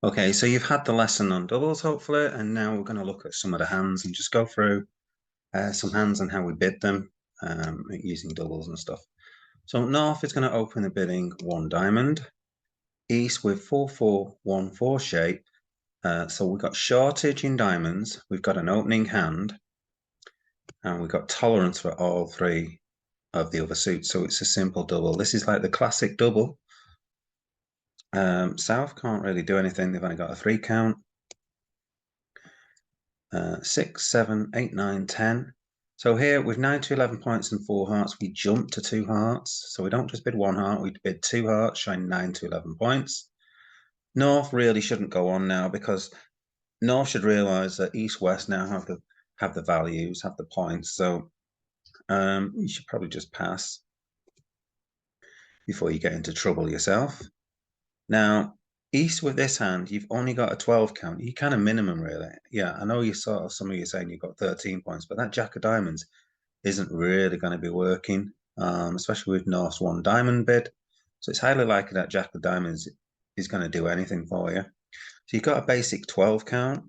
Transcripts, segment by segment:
Okay, so you've had the lesson on doubles, hopefully, and now we're going to look at some of the hands and just go through some hands and how we bid them using doubles and stuff. So North is going to open the bidding 1 diamond, East with 4-4-1-4 shape. So we've got shortage in diamonds, we've got an opening hand, and we've got tolerance for all 3 of the other suits. So it's a simple double. This is like the classic double. South can't really do anything. They've only got a 3 count. 6, 7, 8, 9, 10. So here with 9 to 11 points and 4 hearts, we jump to 2 hearts. So we don't just bid 1 heart, we bid 2 hearts, showing 9 to 11 points. North really shouldn't go on now because North should realise that East West now have the values, have the points. So you should probably just pass before you get into trouble yourself. Now, East with this hand, you've only got a 12 count. You kind of minimum, really. Yeah, I know you sort of, some of you saying you've got 13 points, but that Jack of Diamonds isn't really going to be working, especially with North's 1 diamond bid. So it's highly likely that Jack of Diamonds is going to do anything for you. So you've got a basic 12 count.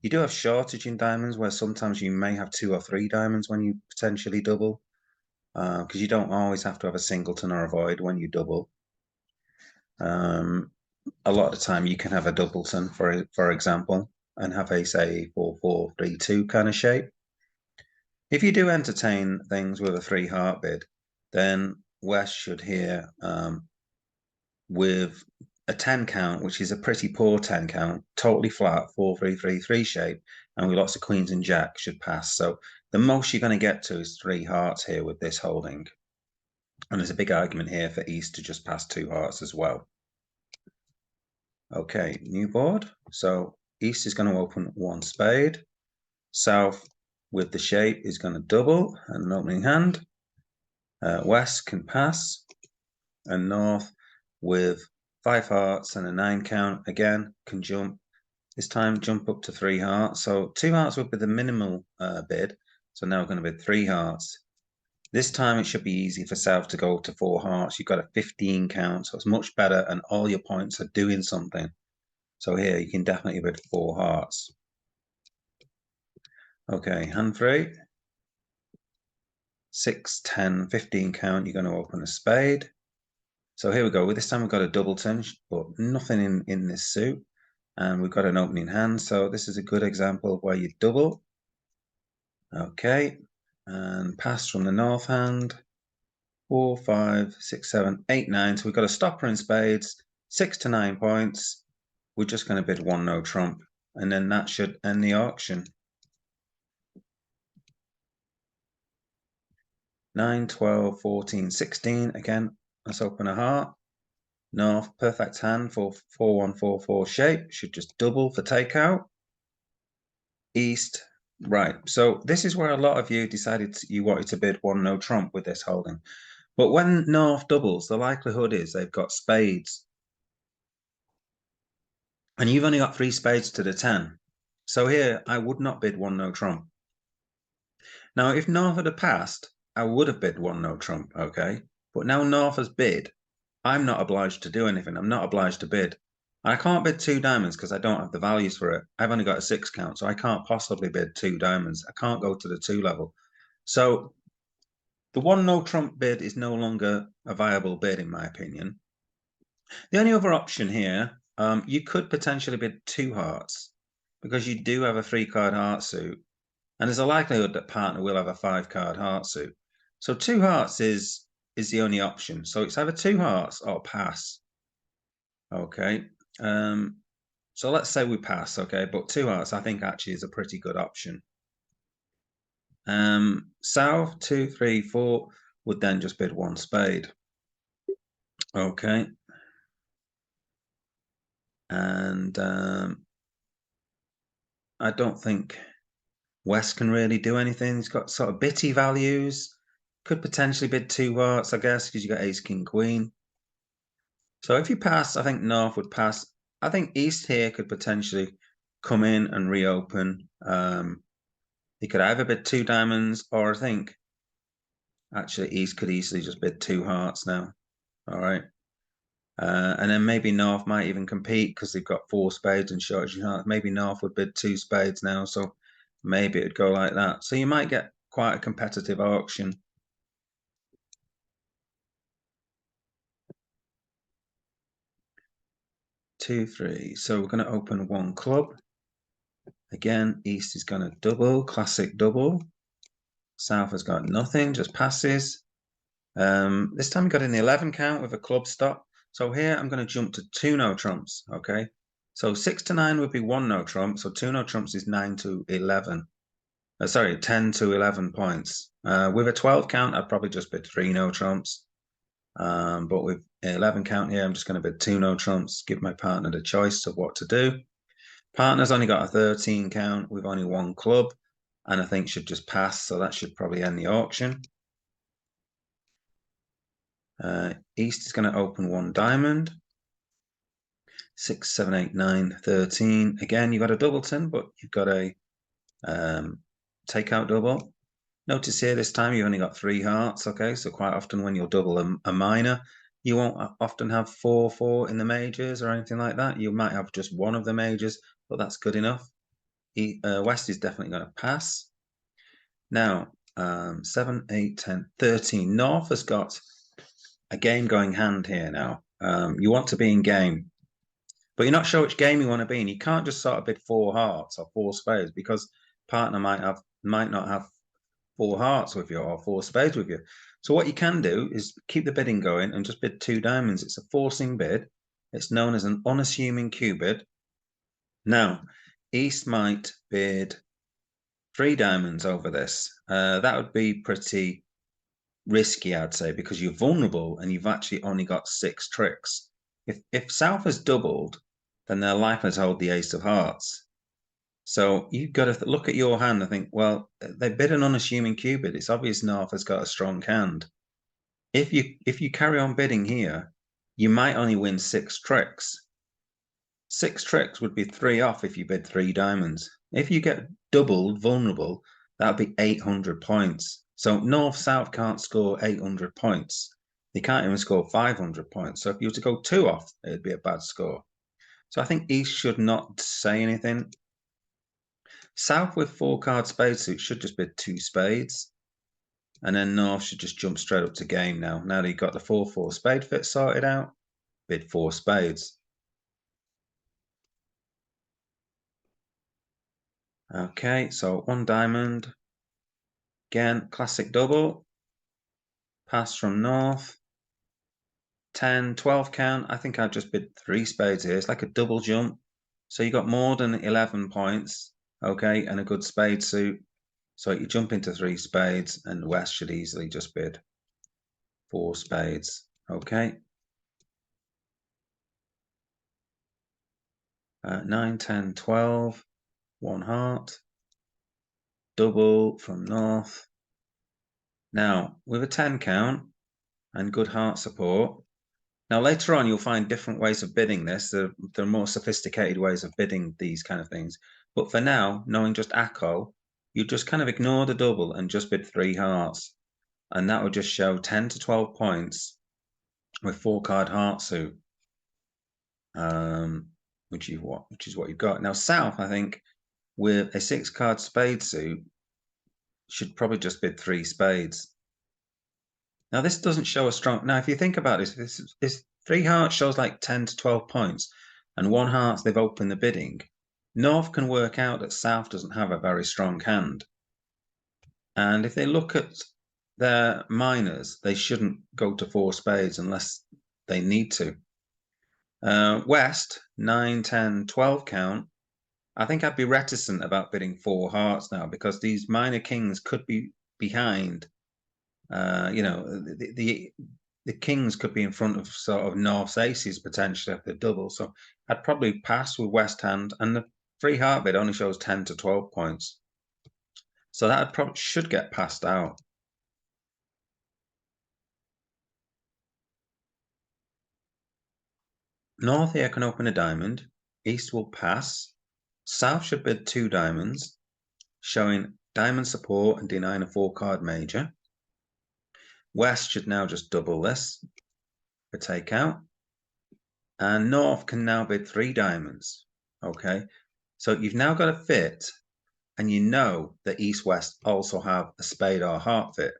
You do have shortage in diamonds where sometimes you may have 2 or 3 diamonds when you potentially double, because you don't always have to have a singleton or a void when you double. A lot of the time you can have a doubleton, for example, and have a, say, 4-4-3-2 kind of shape. If you do entertain things with a 3 heart bid, then West should here with a 10 count, which is a pretty poor 10 count, totally flat, 4-3-3-3 shape, and with lots of queens and jacks should pass. So the most you're going to get to is 3 hearts here with this holding. And there's a big argument here for East to just pass 2 hearts as well. Okay, new board. So East is going to open 1 spade. South with the shape is going to double and an opening hand. West can pass. And North with 5 hearts and a 9 count again can jump. This time jump up to 3 hearts. So 2 hearts would be the minimal bid. So now we're going to bid 3 hearts. This time it should be easy for South to go to 4 hearts. You've got a 15 count, so it's much better, and all your points are doing something. So here you can definitely bid 4 hearts. Okay, hand 3. 6, 10, 15 count, you're going to open a spade. So here we go. With this time we've got a doubleton, but nothing in this suit. And we've got an opening hand. So this is a good example of where you double. Okay, and pass from the North hand. 4, 5, 6, 7, 8, 9. So we've got a stopper in spades, 6 to 9 points. We're just going to bid 1 no trump, and then that should end the auction. 9, 12, 14, 16. Again, let's open a heart. North, perfect hand for 4-1-4-4 shape. Should just double for takeout. East, right. So this is where a lot of you decided you wanted to bid 1 no trump with this holding. But when North doubles, the likelihood is they've got spades. And you've only got 3 spades to the 10. So here, I would not bid 1 no trump. Now, if North had passed, I would have bid 1 no trump, okay? But now North has bid. I'm not obliged to do anything. I'm not obliged to bid. I can't bid 2 diamonds because I don't have the values for it. I've only got a 6 count, so I can't possibly bid 2 diamonds. I can't go to the 2 level. So the 1 no trump bid is no longer a viable bid, in my opinion. The only other option here, you could potentially bid 2 hearts because you do have a 3-card heart suit, and there's a likelihood that partner will have a 5-card heart suit. So 2 hearts is the only option. So it's either 2 hearts or pass. Okay. So let's say we pass, okay, but 2 hearts I think actually is a pretty good option. South 2, 3, 4 would then just bid 1 spade. Okay. And I don't think West can really do anything. He's got sort of bitty values. Could potentially bid 2 hearts, I guess, because you got ace, king, queen. So if you pass, I think North would pass. I think East here could potentially come in and reopen. He could either bid 2 diamonds, or I think actually East could easily just bid 2 hearts now. All right. And then maybe North might even compete because they've got 4 spades and short hearts. Maybe North would bid 2 spades now, so maybe it'd go like that. So you might get quite a competitive auction. Two, three. So we're going to open one club. Again, East is going to double, classic double. South has got nothing, just passes. This time we got in the 11 count with a club stop. So here I'm going to jump to 2 no trumps, okay? So 6 to 9 would be 1 no trump. So 2 no trumps is 9 to 11. Sorry, 10 to 11 points. With a 12 count, I'd probably just bid 3 no trumps. But with 11 count here, I'm just going to bid 2 no trumps, give my partner the choice of what to do. Partner's only got a 13 count with only 1 club, and I think should just pass, so that should probably end the auction. East is going to open 1 diamond. 6, 7, 8, 9, 13. Again, you've got a doubleton, but you've got a takeout double. Notice here this time you've only got 3 hearts, okay? So quite often when you'll double a minor, you won't often have 4-4 in the majors or anything like that. You might have just one of the majors, but that's good enough. West is definitely going to pass. Now, 7, 8, 10, 13. North has got a game going hand here now. You want to be in game, but you're not sure which game you want to be in. You can't just sort of bid 4 hearts or 4 spades because partner might not have 4 hearts with you or 4 spades with you. So what you can do is keep the bidding going and just bid 2 diamonds. It's a forcing bid. It's known as an unassuming Q bid. Now, East might bid 3 diamonds over this. That would be pretty risky, I'd say, because you're vulnerable and you've actually only got 6 tricks. If South has doubled, then they're likely to hold the ace of hearts. So you've got to look at your hand and think, well, they bid an unassuming Q bid. It's obvious North has got a strong hand. If you carry on bidding here, you might only win 6 tricks. 6 tricks would be 3 off if you bid 3 diamonds. If you get doubled, vulnerable, that would be 800 points. So North-South can't score 800 points. They can't even score 500 points. So if you were to go 2 off, it'd be a bad score. So I think East should not say anything. South with 4 card spade suit should just bid 2 spades. And then North should just jump straight up to game now. Now that you've got the 4-4 spade fit sorted out, bid 4 spades. Okay, so 1 diamond. Again, classic double. Pass from North. 10, 12 count. I think I'd just bid 3 spades here. It's like a double jump. So you got more than 11 points, okay, and a good spade suit. So you jump into 3 spades, and West should easily just bid 4 spades, okay. 9, 10, 12, 1 heart. Double from North. Now, with a 10 count and good heart support, now later on you'll find different ways of bidding this. There are more sophisticated ways of bidding these kind of things. But for now, knowing just ACO, you just kind of ignore the double and just bid 3 hearts. And that will just show 10 to 12 points with 4 card heart suit. Which is what you've got. Now South, I think, with a 6 card spade suit, should probably just bid 3 spades. Now this doesn't show a strong. Now if you think about this 3 hearts shows like 10 to 12 points, and 1 heart they've opened the bidding. North can work out that South doesn't have a very strong hand, and if they look at their minors, they shouldn't go to 4 spades unless they need to. West 9, 10, 12 count. I think I'd be reticent about bidding 4 hearts now because these minor kings could be behind. You know, the kings could be in front of sort of North's aces potentially if they're double. So I'd probably pass with West hand, and the 3 heart bid only shows 10 to 12 points. So that probably should get passed out. North here can open a diamond. East will pass. South should bid 2 diamonds, showing diamond support and denying a 4 card major. West should now just double this for takeout. And North can now bid 3 diamonds. Okay, so you've now got a fit, and you know that East-West also have a spade or a heart fit.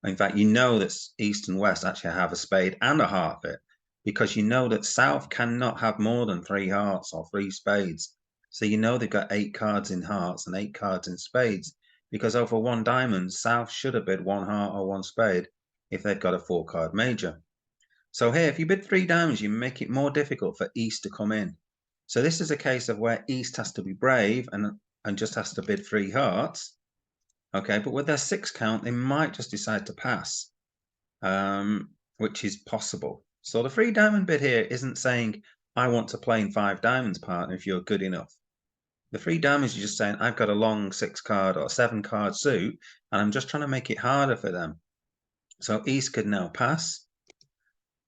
In fact, you know that East and West actually have a spade and a heart fit, because you know that South cannot have more than 3 hearts or 3 spades. So you know they've got 8 cards in hearts and 8 cards in spades, because over 1 diamond, South should have bid 1 heart or 1 spade if they've got a 4-card major. So here, if you bid 3 diamonds, you make it more difficult for East to come in. So this is a case of where East has to be brave and just has to bid 3 hearts. Okay, but with their 6 count, they might just decide to pass, which is possible. So the 3 diamond bid here isn't saying, I want to play in 5 diamonds, partner, if you're good enough. The 3 diamonds are just saying, I've got a long 6-card or 7-card suit, and I'm just trying to make it harder for them. So East could now pass,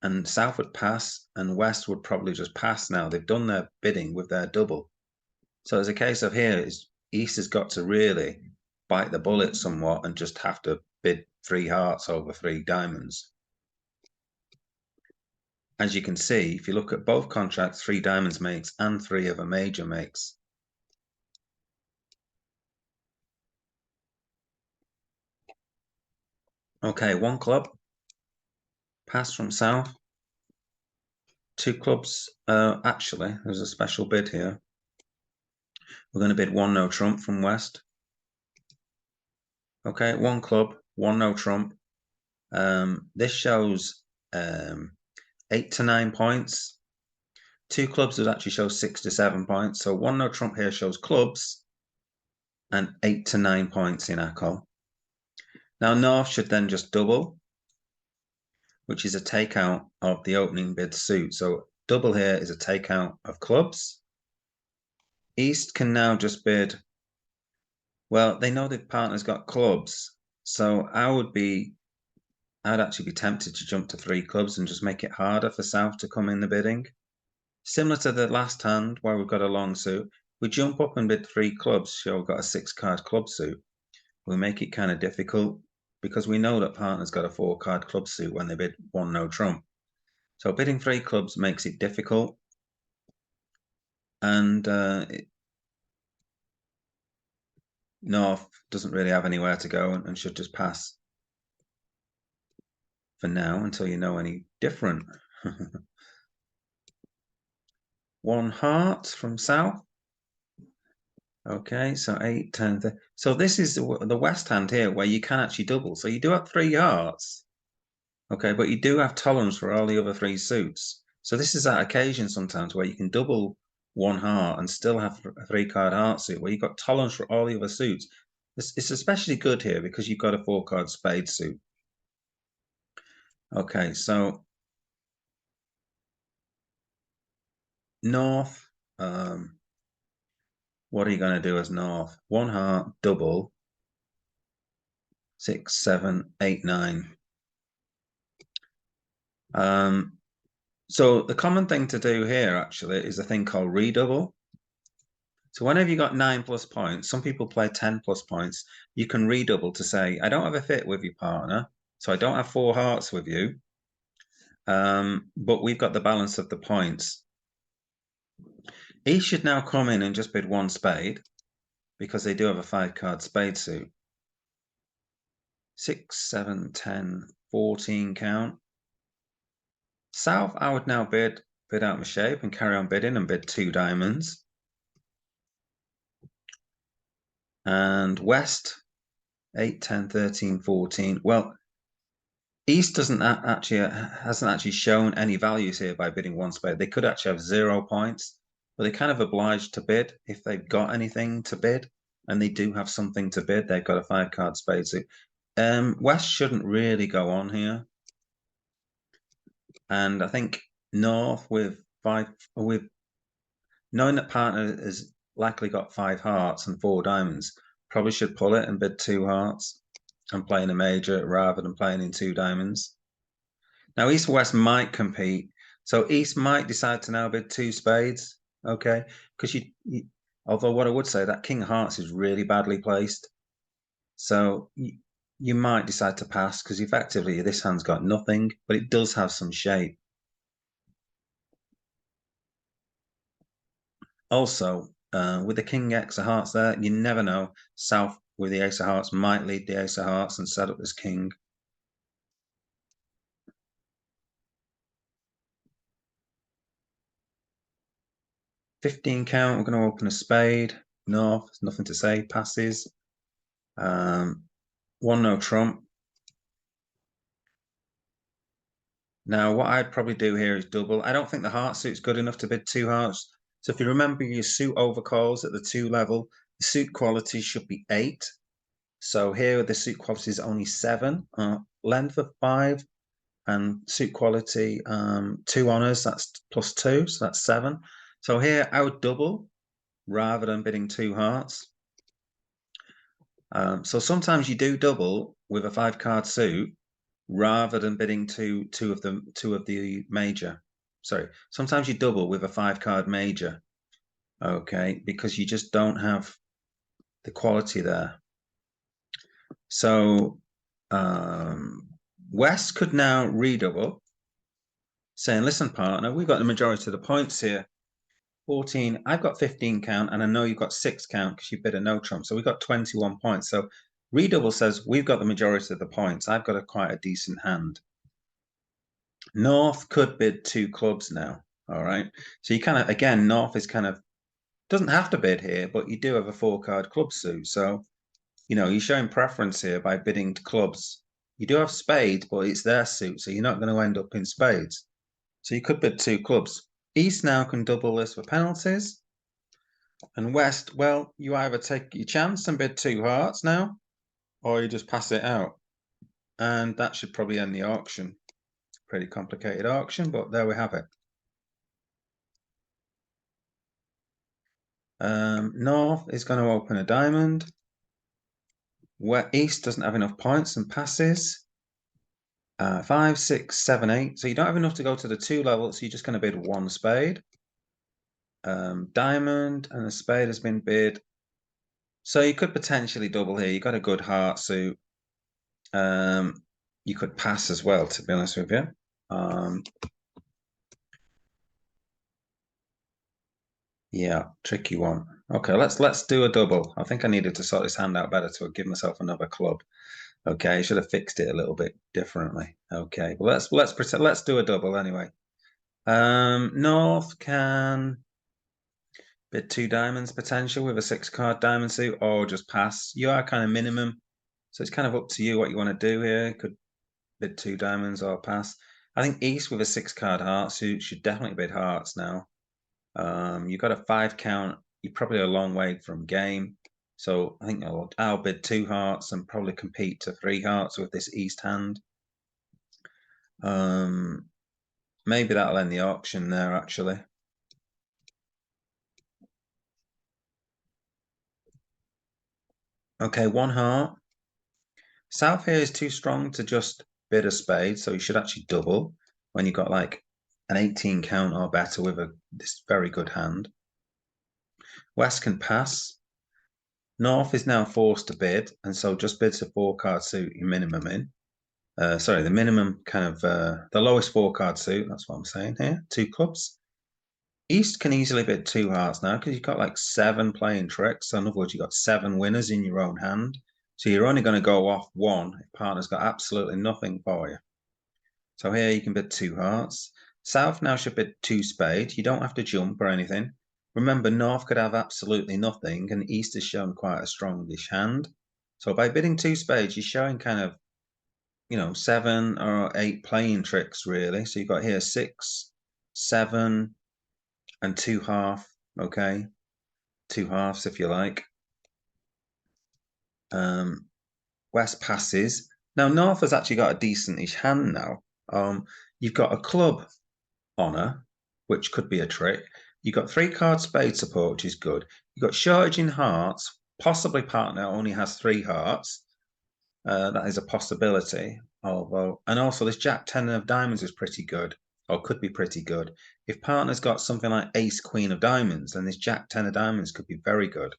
and South would pass, and West would probably just pass now. They've done their bidding with their double. So there's a case of here is East has got to really bite the bullet somewhat and just have to bid 3 hearts over 3 diamonds. As you can see, if you look at both contracts, 3 diamonds makes and 3 of a major makes. Okay, 1 club, pass from South. 2 clubs, actually, there's a special bid here. We're going to bid 1 no trump from West. Okay, 1 club, 1 no trump. This shows 8 to 9 points. 2 clubs would actually show 6 to 7 points. So 1 no trump here shows clubs and 8 to 9 points in ACO. Now North should then just double, which is a takeout of the opening bid suit. So double here is a takeout of clubs. East can now just bid, well, they know the partner's got clubs. So I'd actually be tempted to jump to 3 clubs and just make it harder for South to come in the bidding. Similar to the last hand where we've got a long suit, we jump up and bid 3 clubs, so we've got a 6-card club suit. We make it kind of difficult because we know that partner's got a 4-card club suit when they bid 1 no trump. So bidding 3 clubs makes it difficult, and North doesn't really have anywhere to go and should just pass for now until you know any different. 1 heart from South. Okay, so 8, 10, 30. So this is the West hand here where you can actually double. So you do have 3 hearts. Okay, but you do have tolerance for all the other 3 suits. So this is that occasion sometimes where you can double 1 heart and still have a 3-card heart suit where you've got tolerance for all the other suits. It's especially good here because you've got a 4-card spade suit. Okay, so North, what are you going to do as North? 1 heart, double, 6, 7, 8, 9. So the common thing to do here actually is a thing called redouble. So whenever you got 9 plus points, some people play 10 plus points, you can redouble to say, I don't have a fit with your partner, so I don't have 4 hearts with you, but we've got the balance of the points. East should now come in and just bid 1 spade, because they do have a 5-card spade suit. 6, 7, 10, 14 count. South, I would now bid out my shape and carry on bidding and bid 2 diamonds. And West, 8, 10, 13, 14. Well, East hasn't actually shown any values here by bidding 1 spade. They could actually have 0 points, but they're kind of obliged to bid if they've got anything to bid, and they do have something to bid. They've got a 5-card spade suit. West shouldn't really go on here, and I think North with knowing that partner has likely got 5 hearts and 4 diamonds, probably should pull it and bid 2 hearts and play in a major rather than playing in 2 diamonds. Now, East and West might compete. So East might decide to now bid 2 spades, okay? Because although what I would say, that King of Hearts is really badly placed. So you might decide to pass because effectively this hand's got nothing, but it does have some shape. Also, with the king X of hearts there, you never know. South with the ace of hearts might lead the ace of hearts and set up this king. $15 count, we're going to open a spade. North, nothing to say, passes. One no trump. Now, what I'd probably do here is double. I don't think the heart suit's good enough to bid 2 hearts. So if you remember your suit overcalls at the 2 level, the suit quality should be 8. So here the suit quality is only 7. Length of 5 and suit quality 2 honors, that's +2, so that's 7. So here I would double rather than bidding 2 hearts. So sometimes you do double with a 5-card suit rather than bidding two of the major. Sorry, sometimes you double with a 5-card major, okay, because you just don't have the quality there. So West could now redouble, saying, listen, partner, we've got the majority of the points here. 14, I've got 15 count, and I know you've got 6 count because you bid a no trump. So we've got 21 points. So redouble says we've got the majority of the points. I've got quite a decent hand. North could bid 2 clubs now. All right. So you kind of, again, North is kind of, doesn't have to bid here, but you do have a 4-card club suit. So, you know, you're showing preference here by bidding clubs. You do have spades, but it's their suit. So you're not going to end up in spades. So you could bid 2 clubs. East now can double this for penalties. And West, well, you either take your chance and bid 2 hearts now, or you just pass it out. And that should probably end the auction. Pretty complicated auction, but there we have it. North is going to open a diamond. Where East doesn't have enough points and passes. 5, 6, 7, 8. So you don't have enough to go to the 2 level, so you're just going to bid 1 spade. Diamond and a spade has been bid. So you could potentially double here. You got a good heart suit. You could pass as well, to be honest with you. Yeah, tricky one. Okay, let's do a double. I think I needed to sort this hand out better to give myself another club. Okay, I should have fixed it a little bit differently. Okay, well let's pretend, let's do a double anyway. North can bid 2 diamonds potential with a 6-card diamond suit, or just pass. You are kind of minimum, so it's kind of up to you what you want to do here. Could bid 2 diamonds or pass. I think East with a 6-card heart suit should definitely bid hearts now. You've got a 5 count. You're probably a long way from game. So I think I'll bid 2 hearts and probably compete to 3 hearts with this East hand. Maybe that'll end the auction there, actually. Okay, 1 heart. South here is too strong to just bid a spade, so you should actually double when you've got like an 18 count or better with this very good hand. West can pass. North is now forced to bid, and so just bids a 4-card suit your minimum in. Sorry, the minimum kind of the lowest 4-card suit. That's what I'm saying here. 2 clubs. East can easily bid 2 hearts now because you've got like 7 playing tricks. So in other words, you've got 7 winners in your own hand. So you're only going to go off 1 if partner's got absolutely nothing for you. So here you can bid 2 hearts. South now should bid 2 spades. You don't have to jump or anything. Remember, North could have absolutely nothing, and East has shown quite a strongish hand. So by bidding 2 spades, you're showing kind of, you know, 7 or 8 playing tricks, really. So you've got here 6, 7, and 2 half. Okay, 2 halves if you like. West passes. Now North has actually got a decentish hand now. You've got a club honor, which could be a trick. You've got 3-card spade support, which is good. You've got shortage in hearts. Possibly partner only has 3 hearts. That is a possibility. Although, and also this Jack 10 of diamonds is pretty good, or could be pretty good. If partner's got something like Ace Queen of diamonds, then this Jack 10 of diamonds could be very good.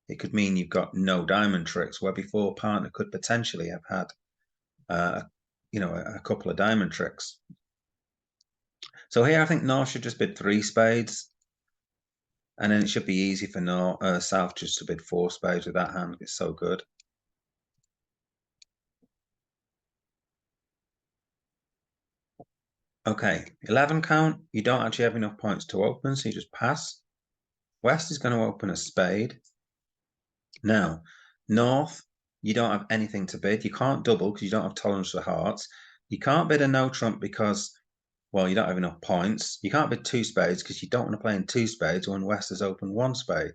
It could mean you've got no diamond tricks, where before partner could potentially have had, you know, a couple of diamond tricks. So here I think North should just bid 3 spades. And then it should be easy for South just to bid 4 spades with that hand. It's so good. Okay, 11 count. You don't actually have enough points to open, so you just pass. West is going to open a spade. Now, North, you don't have anything to bid. You can't double because you don't have tolerance for hearts. You can't bid a no trump because, well, you don't have enough points. You can't bid 2 spades because you don't want to play in 2 spades when West has opened 1 spade.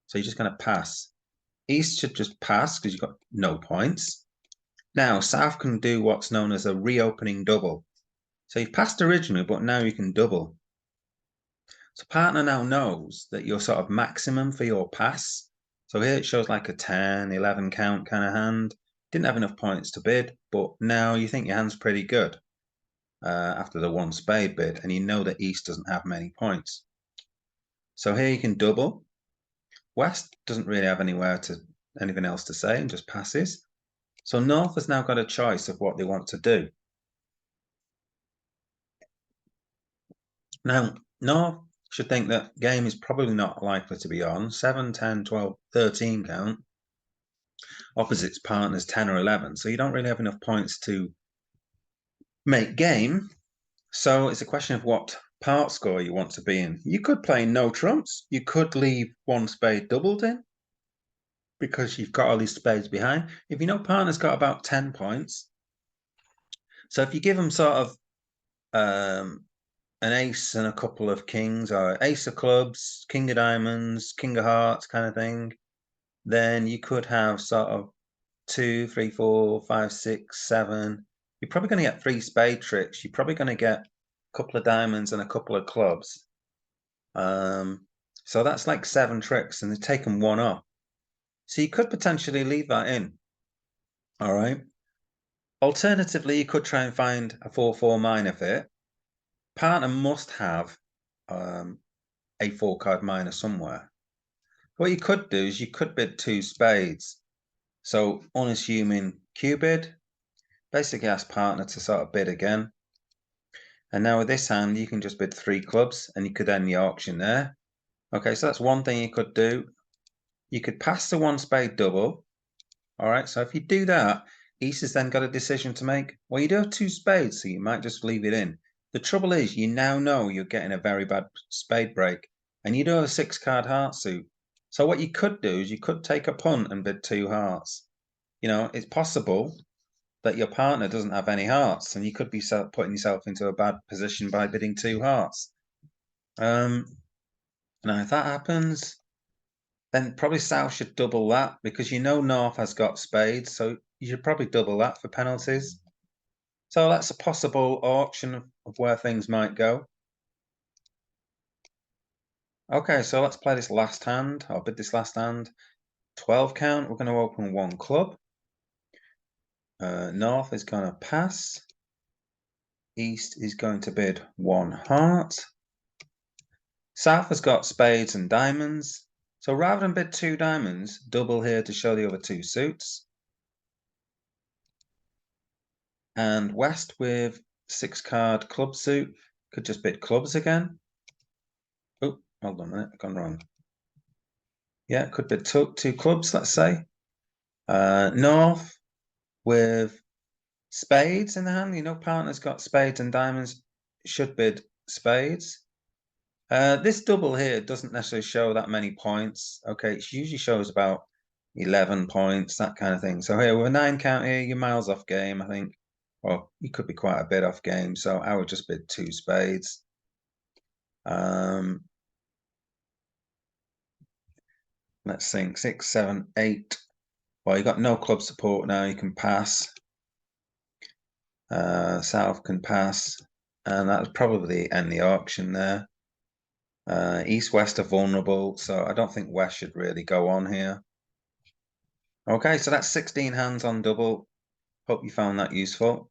So you're just going to pass. East should just pass because you've got no points. Now, South can do what's known as a reopening double. So you've passed originally, but now you can double. So partner now knows that you're sort of maximum for your pass. So here it shows like a 10, 11 count kind of hand. Didn't have enough points to bid, but now you think your hand's pretty good after the 1 spade bid, and you know that East doesn't have many points. So here you can double. West doesn't really have anything else to say and just passes. So North has now got a choice of what they want to do. Now, North should think that game is probably not likely to be on. 7, 10, 12, 13 count. Opposite's partner's 10 or 11. So you don't really have enough points to make game. So it's a question of what part score you want to be in. You could play no trumps. You could leave 1 spade doubled in because you've got all these spades behind. If you know partner's got about 10 points, so if you give them sort of an ace and a couple of kings, or ace of clubs, king of diamonds, king of hearts kind of thing, then you could have sort of 2, 3, 4, 5, 6, 7. You're probably going to get 3 spade tricks. You're probably going to get a couple of diamonds and a couple of clubs. So that's like 7 tricks, and they've taken 1 off. So you could potentially leave that in. All right. Alternatively, you could try and find a 4-4 minor fit. Partner must have a 4-card minor somewhere. What you could do is you could bid 2 spades. So unassuming Q bid, basically ask partner to sort of bid again. And now with this hand, you can just bid 3 clubs and you could end the auction there. Okay, so that's one thing you could do. You could pass the 1 spade double. All right, so if you do that, East has then got a decision to make. Well, you do have 2 spades, so you might just leave it in. The trouble is, you now know you're getting a very bad spade break, and you do have a 6-card heart suit. So what you could do is you could take a punt and bid 2 hearts. You know, it's possible that your partner doesn't have any hearts, and you could be putting yourself into a bad position by bidding 2 hearts. Now, if that happens, then probably South should double that because you know North has got spades, so you should probably double that for penalties. So that's a possible auction of where things might go. Okay, so let's play this last hand. I'll bid this last hand. 12 count, we're going to open 1 club. North is going to pass. East is going to bid 1 heart. South has got spades and diamonds. So rather than bid 2 diamonds, double here to show the other 2 suits. And West with 6-card club suit could just bid clubs again. Oh, hold on a minute, I've gone wrong. Yeah, could bid 2 clubs, let's say. North with spades in the hand. You know, partner's got spades and diamonds, should bid spades. This double here doesn't necessarily show that many points. Okay, it usually shows about 11 points, that kind of thing. So here, with a 9 count here, you're miles off game, I think. Well, you could be quite a bit off game, so I would just bid 2 spades. Let's think, 6, 7, 8. Well, you got no club support now, you can pass. South can pass, and that's probably end the auction there. East, West are vulnerable, so I don't think West should really go on here. Okay, so that's 16 hands on double. Hope you found that useful.